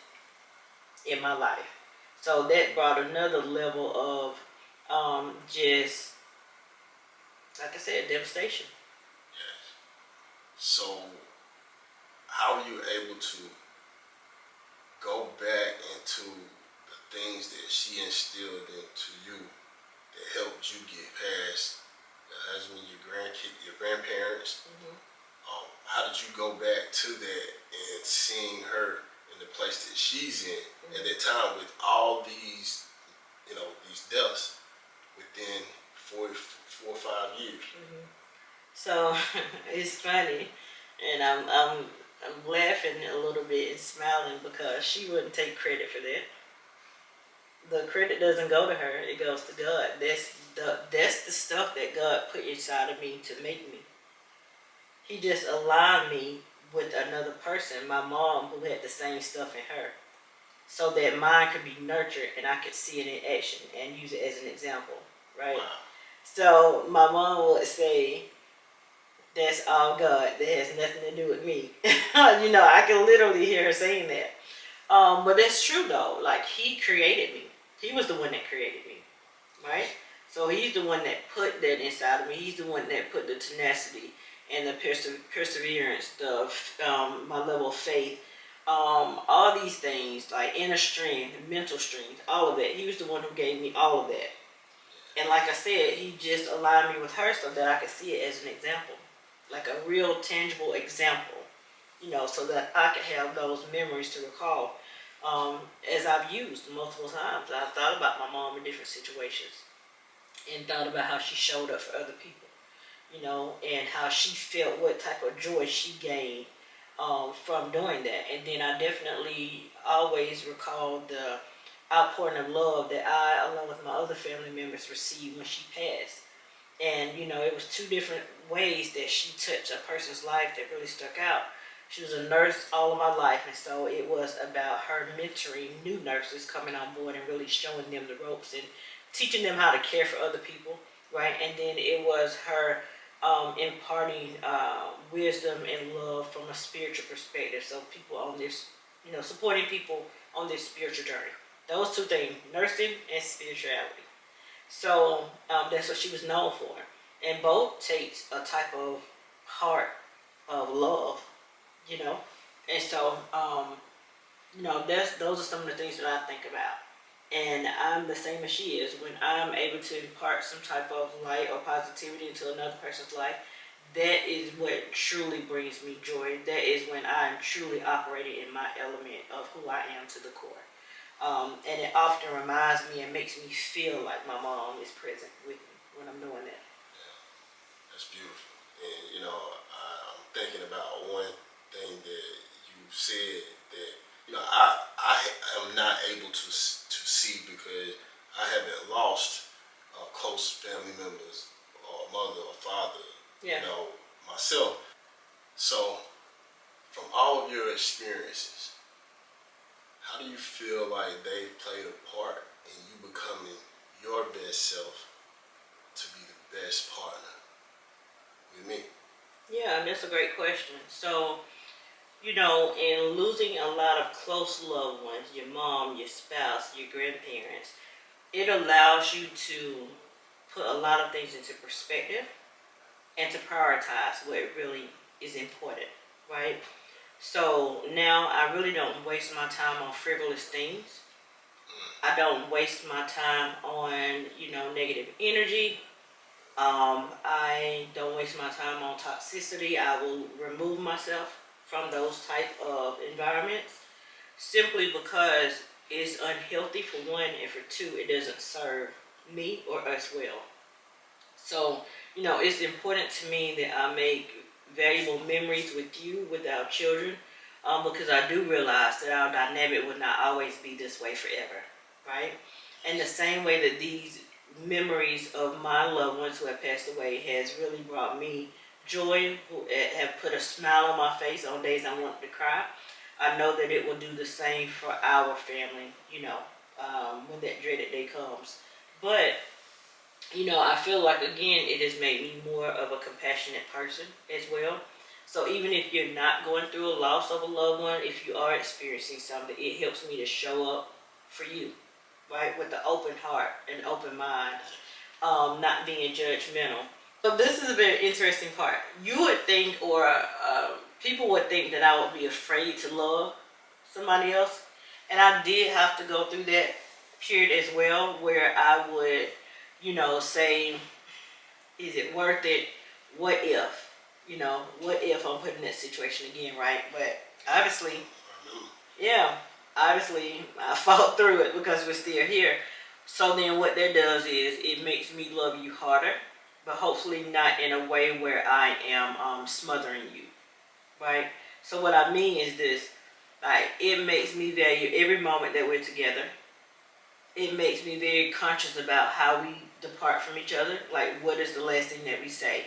in my life. So that brought another level of just, like I said, devastation. Yes. So how were you able to go back into the things that she instilled into you that helped you get past your husband, your grandparents? Mm-hmm. How did you go back to that and seeing her in the place that she's in at that time with all these, these deaths within 4 or 5 years? Mm-hmm. So it's funny, and I'm laughing a little bit and smiling because she wouldn't take credit for that. The credit doesn't go to her; it goes to God. That's the stuff that God put inside of me to make me. He just aligned me with another person, my mom, who had the same stuff in her, so that mine could be nurtured and I could see it in action and use it as an example, right? Wow. So my mom would say, "That's all God. That has nothing to do with me." I can literally hear her saying that. But that's true though. Like He created me. He was the one that created me, right? So He's the one that put that inside of me. He's the one that put the tenacity and the perseverance, my level of faith, all these things, like inner strength, mental strength, all of that. He was the one who gave me all of that. And like I said, He just aligned me with her so that I could see it as an example, like a real tangible example, so that I could have those memories to recall. As I've used multiple times, I thought about my mom in different situations and thought about how she showed up for other people. And how she felt, what type of joy she gained from doing that. And then I definitely always recall the outpouring of love that I, along with my other family members, received when she passed. And, it was two different ways that she touched a person's life that really stuck out. She was a nurse all of my life, and so it was about her mentoring new nurses coming on board and really showing them the ropes and teaching them how to care for other people, right? And then it was her imparting wisdom and love from a spiritual perspective. So people on this, supporting people on this spiritual journey. Those two things, nursing and spirituality. So that's what she was known for. And both takes a type of heart of love, And so, those are some of the things that I think about. And I'm the same as she is. When I'm able to impart some type of light or positivity into another person's life, that is what truly brings me joy. That is when I'm truly operating in my element of who I am to the core. And it often reminds me and makes me feel like my mom is present with me when I'm doing that. Yeah, that's beautiful. And I'm thinking about one thing that you said that I am not able to see because I haven't lost close family members or mother or father, Yeah. myself. So, from all of your experiences, how do you feel like they played a part in you becoming your best self to be the best partner with me? Yeah, and that's a great question. So, in losing a lot of close loved ones, your mom, your spouse, your grandparents, it allows you to put a lot of things into perspective and to prioritize what really is important, right? So now I really don't waste my time on frivolous things. I don't waste my time on, negative energy. I don't waste my time on toxicity. I will remove myself from those type of environments simply because it's unhealthy for one, and for two, it doesn't serve me or us well. So, it's important to me that I make valuable memories with you, with our children, because I do realize that our dynamic will not always be this way forever, right? And the same way that these memories of my loved ones who have passed away has really brought me joy, who have put a smile on my face on days I wanted to cry. I know that it will do the same for our family, when that dreaded day comes. But I feel like again it has made me more of a compassionate person as well. So even if you're not going through a loss of a loved one, if you are experiencing something, it helps me to show up for you, right, with an open heart and open mind, not being judgmental. So this is a very interesting part. You would think, or people would think that I would be afraid to love somebody else, and I did have to go through that period as well, where I would, say, is it worth it? What if? What if I'm put in that situation again, right? But obviously, yeah, obviously I fought through it because we're still here. So then what that does is it makes me love you harder, but hopefully not in a way where I am smothering you, right? So what I mean is this, like, it makes me value every moment that we're together. It makes me very conscious about how we depart from each other. Like, what is the last thing that we say?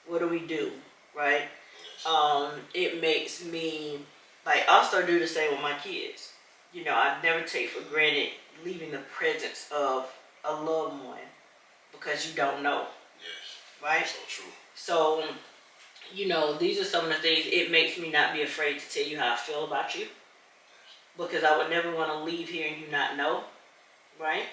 What do we do, right? It makes me, like, also do the same with my kids. I never take for granted leaving the presence of a loved one because you don't know, Yes. right? So true. So, these are some of the things. It makes me not be afraid to tell you how I feel about you because I would never want to leave here and you not know, right?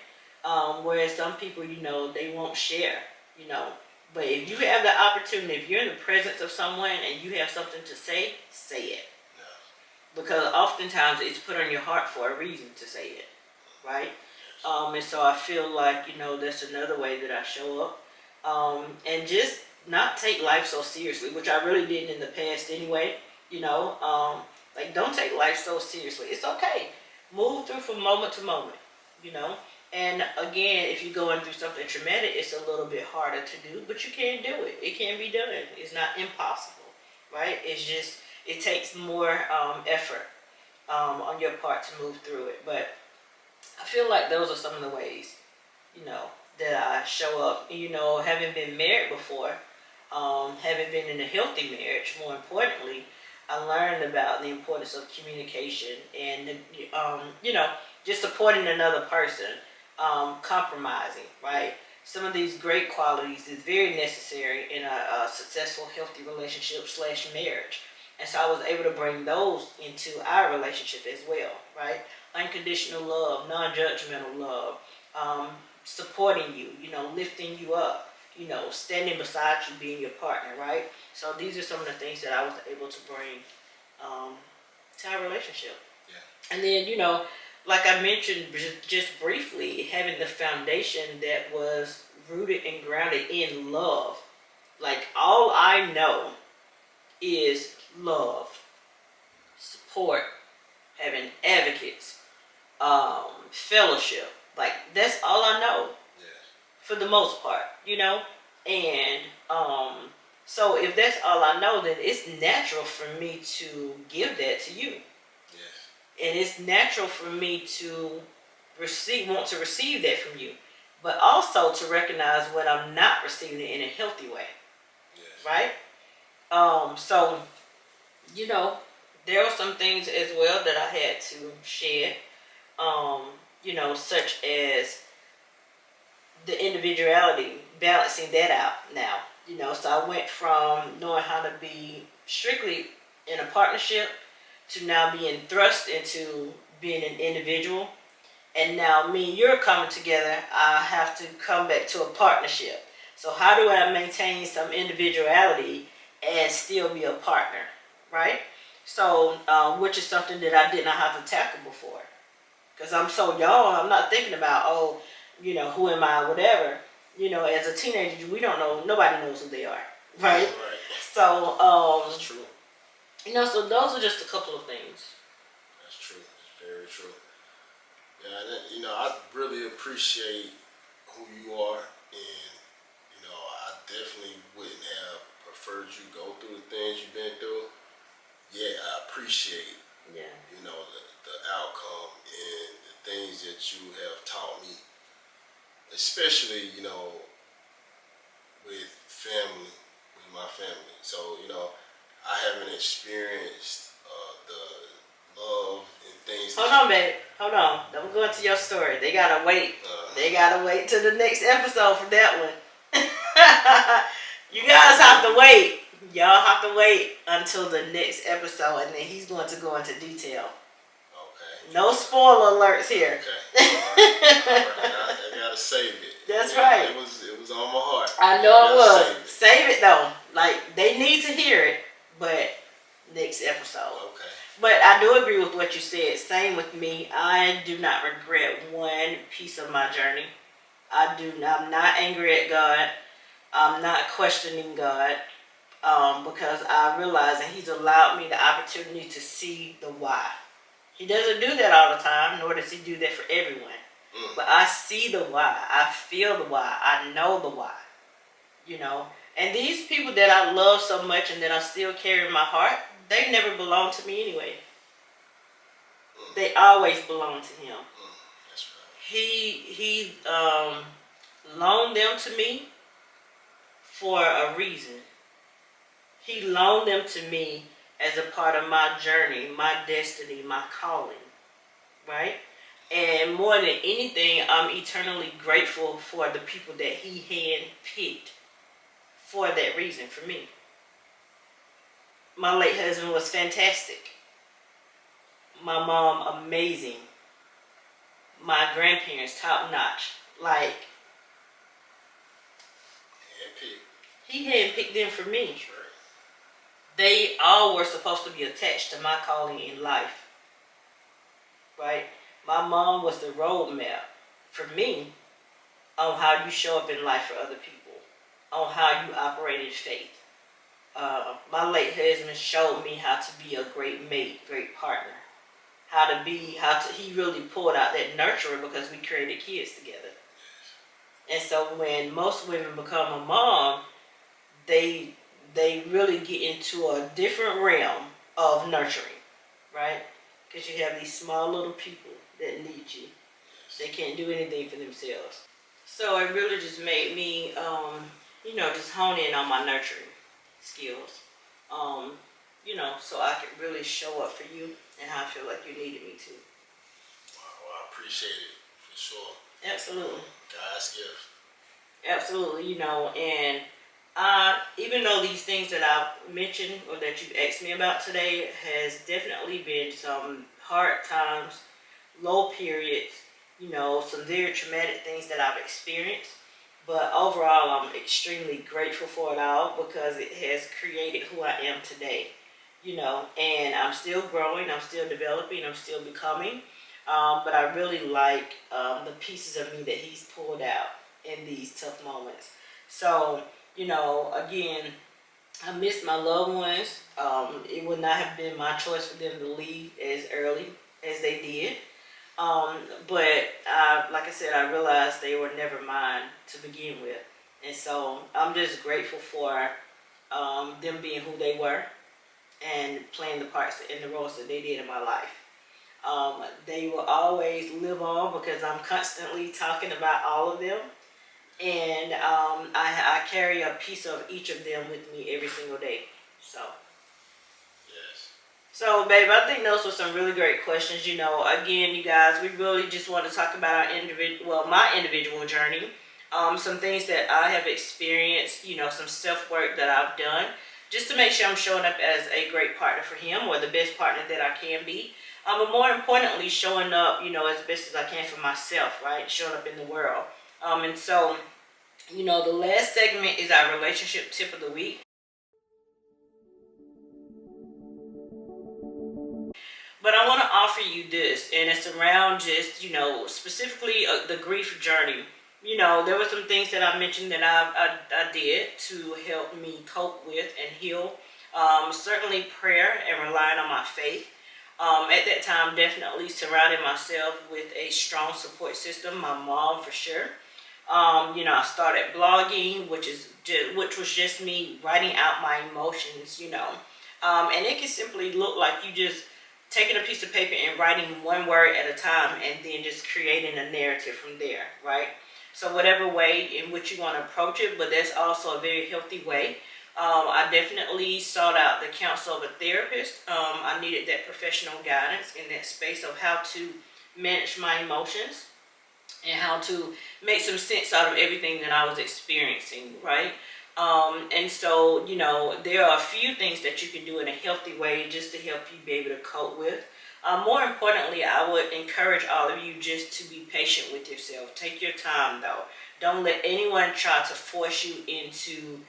Whereas some people, they won't share, you know. But if you have the opportunity, if you're in the presence of someone and you have something to say it. Because oftentimes it's put on your heart for a reason to say it, right? And so I feel like, that's another way that I show up. And just not take life so seriously, which I really did in the past anyway, like, don't take life so seriously. It's okay. Move through from moment to moment, you know. And again, if you're going through something traumatic, it's a little bit harder to do, but you can do it. It can be done. It's not impossible, right? It's just, it takes more effort on your part to move through it. But I feel like those are some of the ways, that I show up. Having been married before, having been in a healthy marriage, more importantly, I learned about the importance of communication and, just supporting another person, compromising, right? Some of these great qualities is very necessary in a successful, healthy relationship / marriage. And so I was able to bring those into our relationship as well, right? Unconditional love, non-judgmental love, supporting you, lifting you up, standing beside you, being your partner, right? So these are some of the things that I was able to bring um, to our relationship. Yeah. And then, you know, like I mentioned just briefly, having the foundation that was rooted and grounded in love. Like, all I know is love, support, having advocates, fellowship. Like, that's all I know. Yeah. For the most part, you know? And so if that's all I know, then it's natural for me to give that to you. Yes. And it's natural for me to want to receive that from you. But also to recognize when I'm not receiving it in a healthy way. Yes. Right? So, you know, there are some things as well that I had to shed. You know, such as the individuality, balancing that out now. You know, so I went from knowing how to be strictly in a partnership to now being thrust into being an individual. And now me and you're coming together, I have to come back to a partnership. So how do I maintain some individuality and still be a partner, right? So, which is something that I did not have to tackle before. Because I'm so young, I'm not thinking about, oh, you know, who am I, whatever. You know, as a teenager, we don't know, nobody knows who they are, right? Right. So, That's true. you know, so those are just a couple of things. That's true. It's very true. Yeah, and then, you know, I really appreciate who you are, and you know, I definitely wouldn't have preferred you go through the things you've been through. Yeah, I appreciate, Yeah. you know, the outcome and the things that you have taught me, especially, you know, with family, with my family. So, you know, I haven't experienced the love and things. Hold on, babe. Hold on. Don't go into your story. They gotta wait. They gotta wait till the next episode for that one. You guys have to wait. Y'all have to wait until the next episode, and then he's going to go into detail. Okay. No spoiler alerts here. Okay. All right. I gotta save it. That's right. It was on my heart. I know it was. Save it though. Like, they need to hear it, but next episode. Okay. But I do agree with what you said. Same with me. I do not regret one piece of my journey. I'm not angry at God. I'm not questioning God, because I realize that He's allowed me the opportunity to see the why. He doesn't do that all the time, nor does He do that for everyone. But I see the why. I feel the why. I know the why. You know? And these people that I love so much and that I still carry in my heart, they never belonged to me anyway. They always belonged to Him. That's right. He loaned them to me for a reason. He loaned them to me as a part of my journey, my destiny, my calling, right? And more than anything, I'm eternally grateful for the people that He handpicked for that reason for me. My late husband was fantastic. My mom, amazing. My grandparents, top notch. Like, He handpicked them for me. That's right. They all were supposed to be attached to my calling in life. Right? My mom was the roadmap for me on how you show up in life for other people, on how you operate in faith. My late husband showed me how to be a great mate, great partner. He really pulled out that nurturer because we created kids together. And so when most women become a mom, they really get into a different realm of nurturing, right? Because you have these small little people that need you. They can't do anything for themselves. So it really just made me, just hone in on my nurturing skills, so I could really show up for you and how I feel like you needed me to. Well, I appreciate it for sure. Absolutely. God's gift. Absolutely, and even though these things that I've mentioned or that you've asked me about today has definitely been some hard times, low periods, some very traumatic things that I've experienced. But overall, I'm extremely grateful for it all because it has created who I am today. you know, and I'm still growing, I'm still developing, I'm still becoming. But I really like the pieces of me that he's pulled out in these tough moments. So, you know, again, I miss my loved ones. It would not have been my choice for them to leave as early as they did. Um, but like I said, I realized they were never mine to begin with. And so I'm just grateful for them being who they were and playing the parts in the roles that they did in my life. They will always live on because I'm constantly talking about all of them. And I carry a piece of each of them with me every single day. So. Yes. So, babe, I think those were some really great questions. You know, again, you guys, we really just want to talk about our my individual journey, some things that I have experienced, you know, some self work that I've done, just to make sure I'm showing up as a great partner for him or the best partner that I can be. But more importantly, showing up, you know, as best as I can for myself, right? Showing up in the world. And so, you know, the last segment is our relationship tip of the week. But I want to offer you this, and it's around just, you know, specifically the grief journey. You know, there were some things that I mentioned that I did to help me cope with and heal. Certainly prayer and relying on my faith. At that time, definitely surrounding myself with a strong support system. My mom, for sure. You know, I started blogging, which was just me writing out my emotions. You know, and it can simply look like you just taking a piece of paper and writing one word at a time and then just creating a narrative from there, right? So whatever way in which you want to approach it, but that's also a very healthy way. I definitely sought out the counsel of a therapist. I needed that professional guidance in that space of how to manage my emotions and how to make some sense out of everything that I was experiencing, right? And so, you know, there are a few things that you can do in a healthy way just to help you be able to cope with. More importantly, I would encourage all of you just to be patient with yourself. Take your time, though. Don't let anyone try to force you into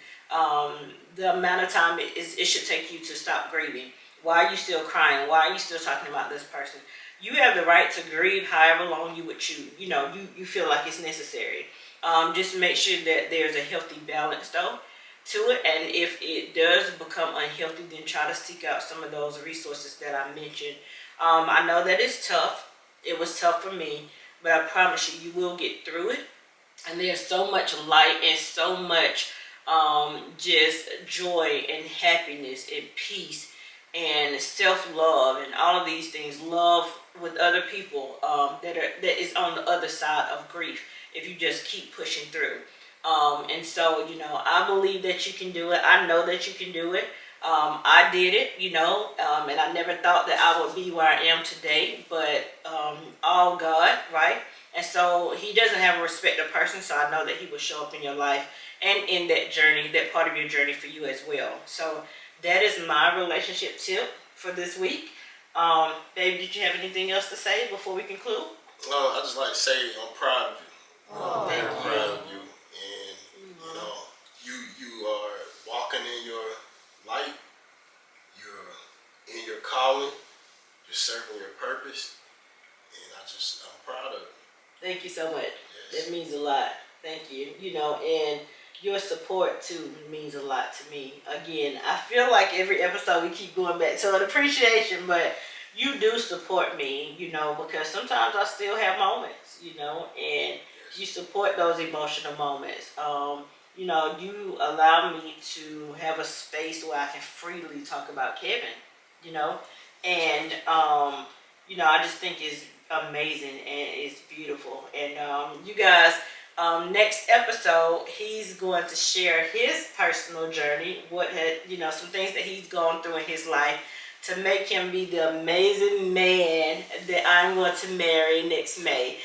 the amount of time it should take you to stop grieving. Why are you still crying? Why are you still talking about this person? You have the right to grieve however long you would choose. You know, you feel like it's necessary. Just make sure that there's a healthy balance, though, to it. And if it does become unhealthy, then try to seek out some of those resources that I mentioned. I know that it's tough. It was tough for me, but I promise you, you will get through it. And there's so much light and so much just joy and happiness and peace and self-love and all of these things, love with other people that is on the other side of grief if you just keep pushing through. And so, you know, I believe that you can do it. I know that you can do it. I did it, you know, and I never thought that I would be where I am today, but all God, right? And so he doesn't have a respect of person, so I know that he will show up in your life and in that journey, that part of your journey for you as well. So that is my relationship tip for this week. Babe, did you have anything else to say before we conclude? I just like to say I'm proud of you. Oh, I'm very proud of you, and you know, you are walking in your light. You're in your calling. You're serving your purpose, and I'm proud of you. Thank you so much. Yes. That means a lot. Thank you. You know, and your support too means a lot to me. Again, I feel like every episode we keep going back to an appreciation, but you do support me, you know, because sometimes I still have moments, you know, and you support those emotional moments. You know, you allow me to have a space where I can freely talk about Kevin, you know, and you know, I just think it's amazing and it's beautiful. And you guys, next episode, he's going to share his personal journey, what had, you know, some things that he's gone through in his life to make him be the amazing man that I'm going to marry next May.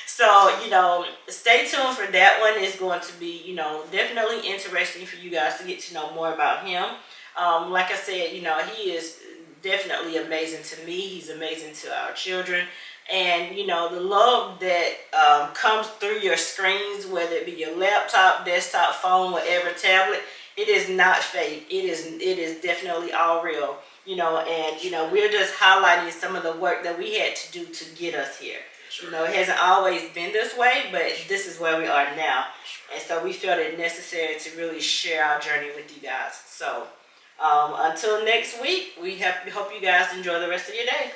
So, you know, stay tuned for that one. It's going to be, you know, definitely interesting for you guys to get to know more about him. Like I said, you know, he is definitely amazing to me. He's amazing to our children. And, you know, the love that comes through your screens, whether it be your laptop, desktop, phone, whatever, tablet, It is not fake. It is definitely all real. You know, and you know, we're just highlighting some of the work that we had to do to get us here. You know, it hasn't always been this way, but this is where we are now. And so we felt it necessary to really share our journey with you guys. So until next week, we hope you guys enjoy the rest of your day.